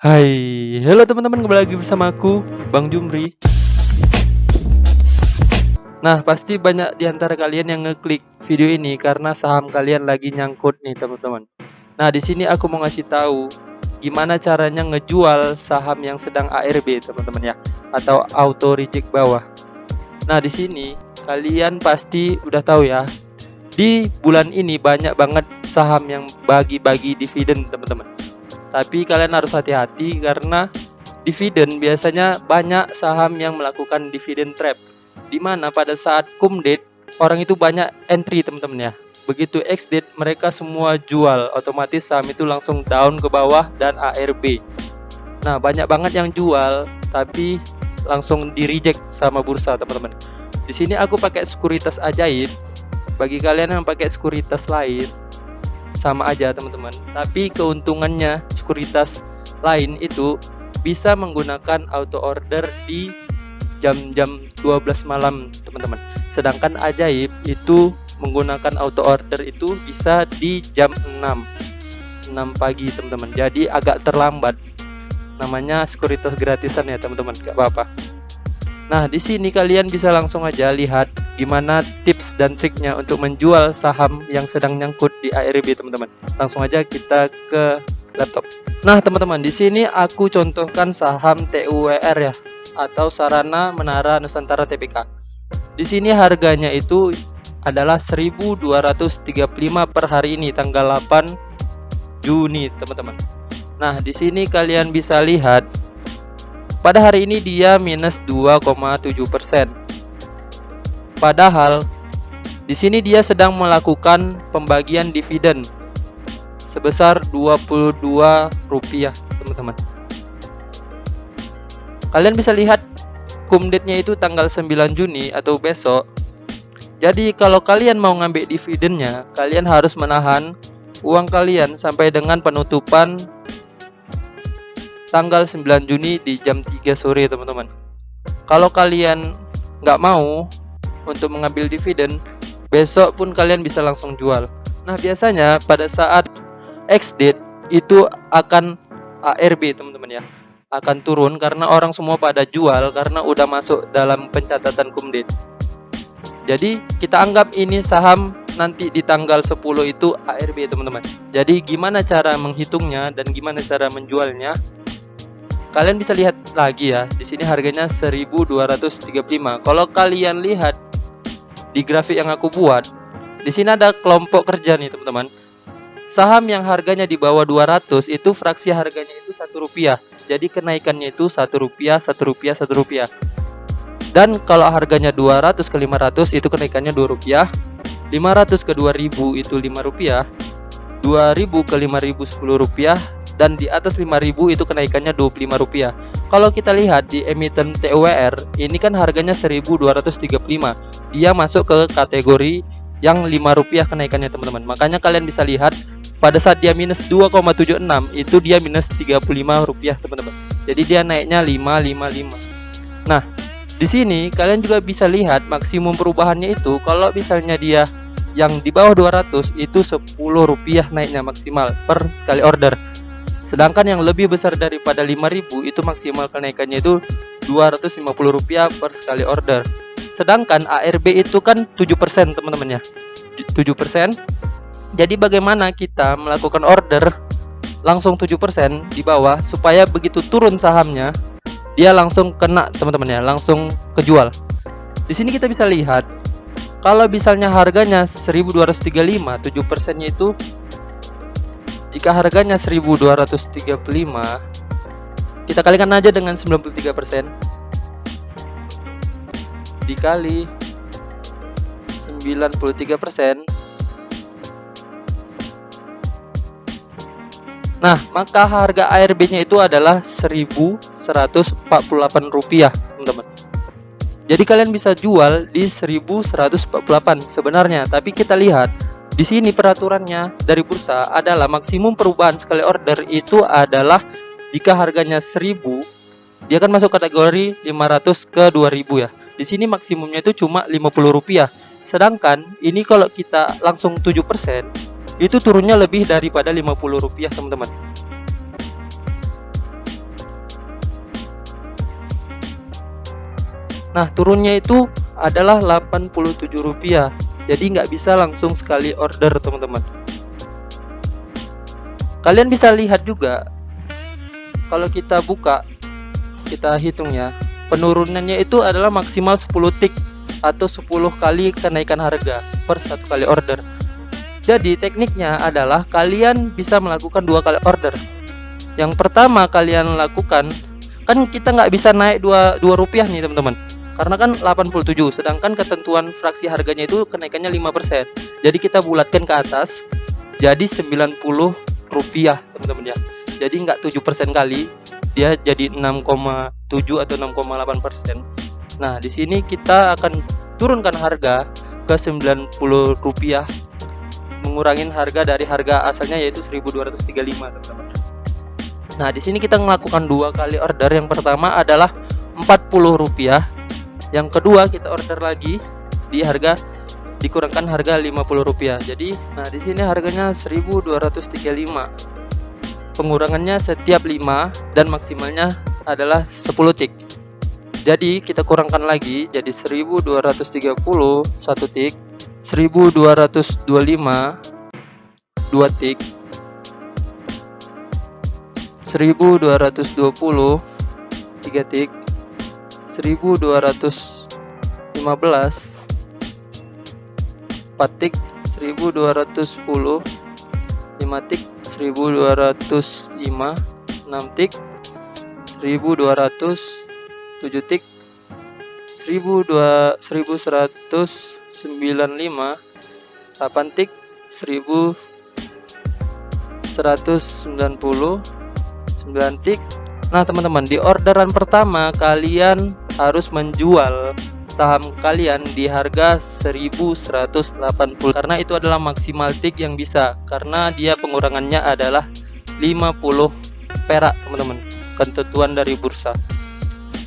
Hai, halo teman-teman, kembali lagi bersama aku, Bang Jumri. Nah, pasti banyak di antara kalian yang ngeklik video ini karena saham kalian lagi nyangkut nih, teman-teman. Nah, di sini aku mau ngasih tahu gimana caranya ngejual saham yang sedang ARB, teman-teman ya, atau auto reject bawah. Nah, di sini kalian pasti udah tahu ya, di bulan ini banyak banget saham yang bagi-bagi dividen, teman-teman. Tapi kalian harus hati-hati karena dividen biasanya banyak saham yang melakukan dividen trap, di mana pada saat cum date orang itu banyak entry, teman-teman ya. Begitu ex date mereka semua jual, otomatis saham itu langsung down ke bawah dan ARB. Nah, banyak banget yang jual tapi langsung di reject sama bursa, teman-teman. Di sini aku pakai sekuritas ajaib. Bagi kalian yang pakai sekuritas lain sama aja, teman-teman. Tapi keuntungannya sekuritas lain itu bisa menggunakan auto order di jam-jam 12 malam, teman-teman. Sedangkan ajaib itu menggunakan auto order itu bisa di jam 6 pagi, teman-teman. Jadi agak terlambat. Namanya sekuritas gratisan ya, teman-teman. Gak apa-apa. Nah, di sini kalian bisa langsung aja lihat gimana tips dan triknya untuk menjual saham yang sedang nyangkut di ARB, teman-teman. Langsung aja kita ke laptop. Nah, teman-teman, di sini aku contohkan saham TUWR ya, atau Sarana Menara Nusantara Tbk. Di sini harganya itu adalah 1.235 per hari ini tanggal 8 Juni, teman-teman. Nah, di sini kalian bisa lihat pada hari ini dia minus 2,7%. Padahal di sini dia sedang melakukan pembagian dividen sebesar Rp22, teman-teman. Kalian bisa lihat cum date-nya itu tanggal 9 Juni atau besok. Jadi kalau kalian mau ngambil dividennya, kalian harus menahan uang kalian sampai dengan penutupan tanggal 9 Juni di jam 3 sore, teman-teman. Kalau kalian nggak mau untuk mengambil dividen, besok pun kalian bisa langsung jual. Nah, biasanya pada saat ex date itu akan ARB, teman-teman ya, akan turun karena orang semua pada jual karena udah masuk dalam pencatatan cum date. Jadi kita anggap ini saham nanti di tanggal 10 itu ARB, teman-teman. Jadi gimana cara menghitungnya dan gimana cara menjualnya? Kalian bisa lihat lagi ya, di sini harganya 1.235. Kalau kalian lihat di grafik yang aku buat, di sini ada kelompok kerja nih, teman-teman. Saham yang harganya di bawah 200 itu fraksi harganya itu Rp1. Jadi kenaikannya itu Rp1, Rp1, Rp1. Dan kalau harganya 200 ke 500 itu kenaikannya Rp2. 500 ke 2000 itu Rp5. 2000 ke 5000 Rp10. Dan di atas 5000 itu kenaikannya Rp25. Kalau kita lihat di emiten TUWR, ini kan harganya 1.235. Dia masuk ke kategori yang Rp5 kenaikannya, teman-teman. Makanya kalian bisa lihat pada saat dia minus 2,76 itu dia minus Rp35, teman-teman. Jadi dia naiknya 555. Nah, di sini kalian juga bisa lihat maksimum perubahannya itu kalau misalnya dia yang di bawah 200 itu Rp10 naiknya maksimal per sekali order. Sedangkan yang lebih besar daripada 5.000 itu maksimal kenaikannya itu Rp250 per sekali order. Sedangkan ARB itu kan 7%, teman-teman ya. 7%. Jadi bagaimana kita melakukan order langsung 7% di bawah supaya begitu turun sahamnya dia langsung kena, teman-teman ya, langsung kejual. Di sini kita bisa lihat kalau misalnya harganya 1.235, 7%-nya itu, jika harganya 1.235, kita kalikan aja dengan 93%. Dikali 93%. Nah, maka harga ARB-nya itu adalah Rp1.148, teman-teman. Jadi kalian bisa jual di 1.148 sebenarnya, tapi kita lihat di sini peraturannya dari bursa adalah maksimum perubahan sekali order itu adalah jika harganya 1.000, dia akan masuk kategori 500 ke 2.000 ya. Di sini maksimumnya itu cuma Rp50. Sedangkan ini kalau kita langsung 7%, itu turunnya lebih daripada Rp50, teman-teman. Nah, turunnya itu adalah Rp87. Jadi nggak bisa langsung sekali order, teman-teman. Kalian bisa lihat juga, kalau kita buka, kita hitung ya, penurunannya itu adalah maksimal 10 tick atau 10 kali kenaikan harga per satu kali order. Jadi tekniknya adalah kalian bisa melakukan 2 kali order. Yang pertama kalian lakukan, kan kita nggak bisa naik 2 rupiah nih teman-teman, karena kan 87, sedangkan ketentuan fraksi harganya itu kenaikannya 5%. Jadi kita bulatkan ke atas jadi 90 rupiah, teman-teman ya. Jadi nggak 7% kali, dia jadi 6,7 atau 6,8%. Nah, di sini kita akan turunkan harga ke 90 rupiah, mengurangin harga dari harga asalnya yaitu 1235, teman-teman. Nah, di sini kita melakukan 2 kali order. Yang pertama adalah 40 rupiah. Yang kedua kita order lagi di harga, dikurangkan harga 50 rupiah. Jadi, nah di sini harganya 1235. Pengurangannya setiap 5 dan maksimalnya adalah 10 tick. Jadi kita kurangkan lagi jadi 1230 1 tick, 1225 2 tick, 1220 3 tick, 1215 4 tick, 1210 5 tick, 1205 6 tick, 1200 7 tick, 1195 8 tick, 1190 9 tick. Nah teman-teman, di orderan pertama kalian harus menjual saham kalian di harga 1180, karena itu adalah maksimal tick yang bisa, karena dia pengurangannya adalah 50 perak teman-teman, ketentuan dari bursa.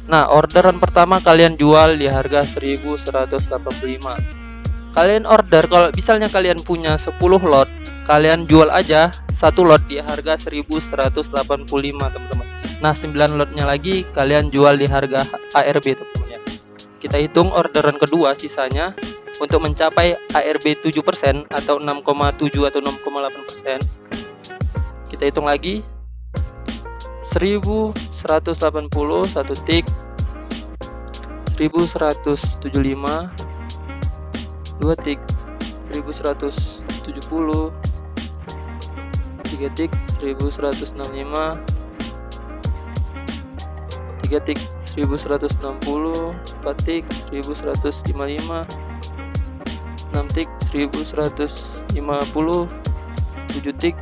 Nah, orderan pertama kalian jual di harga 1185. Kalian order, kalau misalnya kalian punya 10 lot, kalian jual aja 1 lot di harga 1185 teman-teman. Nah, 9 lotnya lagi kalian jual di harga ARB teman-teman ya. Kita hitung orderan kedua sisanya untuk mencapai ARB 7% atau 6,7 atau 6,8%. Kita hitung lagi 1180 1 tick, 1175 2 tick, 1170 3 tick, 1165 3 tick, 1160 4 tick, 1155 6 tick, 1150 7 tick.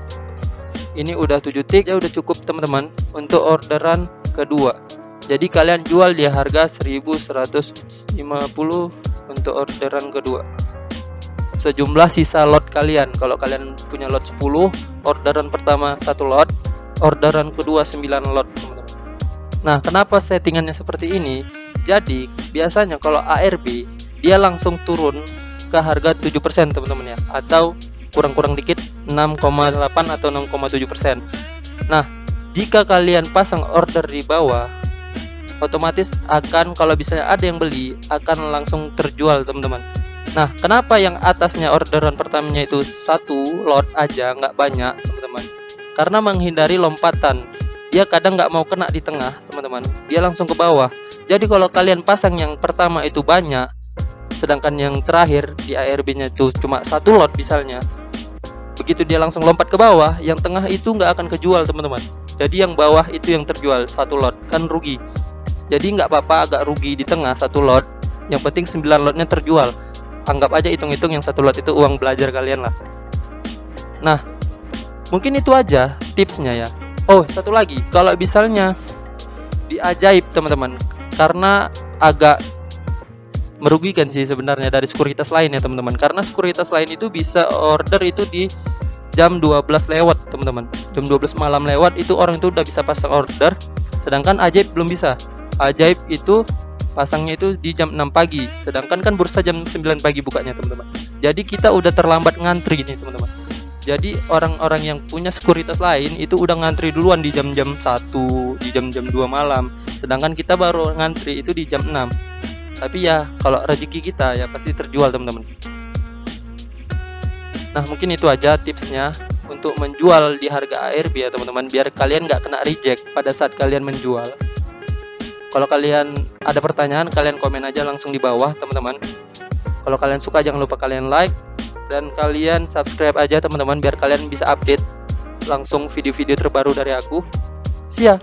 Ini udah 7 tick ya, udah cukup teman-teman untuk orderan kedua. Jadi kalian jual di harga 1150 untuk orderan kedua. Sejumlah sisa lot kalian, kalau kalian punya lot 10, orderan pertama 1 lot, orderan kedua 9 lot teman-teman. Nah, kenapa settingannya seperti ini? Jadi biasanya kalau ARB dia langsung turun ke harga 7% teman-teman ya, atau kurang-kurang dikit 6,8 atau 6,7%. Nah, jika kalian pasang order di bawah, otomatis akan, kalau misalnya ada yang beli, akan langsung terjual teman-teman. Nah, kenapa yang atasnya orderan pertamanya itu 1 lot aja, nggak banyak teman-teman? Karena menghindari lompatan. Dia kadang nggak mau kena di tengah teman-teman, dia langsung ke bawah. Jadi kalau kalian pasang yang pertama itu banyak, sedangkan yang terakhir di ARB-nya itu cuma 1 lot misalnya, begitu dia langsung lompat ke bawah, yang tengah itu nggak akan kejual teman-teman. Jadi yang bawah itu yang terjual 1 lot, kan rugi. Jadi nggak apa-apa agak rugi di tengah 1 lot, yang penting 9 lotnya terjual. Anggap aja hitung-hitung yang 1 lot itu uang belajar kalian lah. Nah, mungkin itu aja tipsnya ya. Oh, satu lagi, kalau misalnya di ajaib teman-teman, karena agak merugikan sih sebenarnya dari sekuritas lain ya teman-teman, karena sekuritas lain itu bisa order itu di jam 12 lewat teman-teman, jam 12 malam lewat itu orang itu udah bisa pasang order, sedangkan ajaib belum bisa. Ajaib itu pasangnya itu di jam 6 pagi, sedangkan kan bursa jam 9 pagi bukanya teman-teman. Jadi kita udah terlambat ngantri nih teman-teman. Jadi orang-orang yang punya sekuritas lain itu udah ngantri duluan di jam-jam 1, di jam-jam 2 malam, sedangkan kita baru ngantri itu di jam 6. Tapi ya kalau rezeki kita ya pasti terjual teman-teman. Nah mungkin itu aja tipsnya untuk menjual di harga ARB ya teman-teman, biar kalian nggak kena reject pada saat kalian menjual. Kalau kalian ada pertanyaan, kalian komen aja langsung di bawah teman-teman. Kalau kalian suka jangan lupa kalian like dan kalian subscribe aja teman-teman, biar kalian bisa update langsung video-video terbaru dari aku. See ya.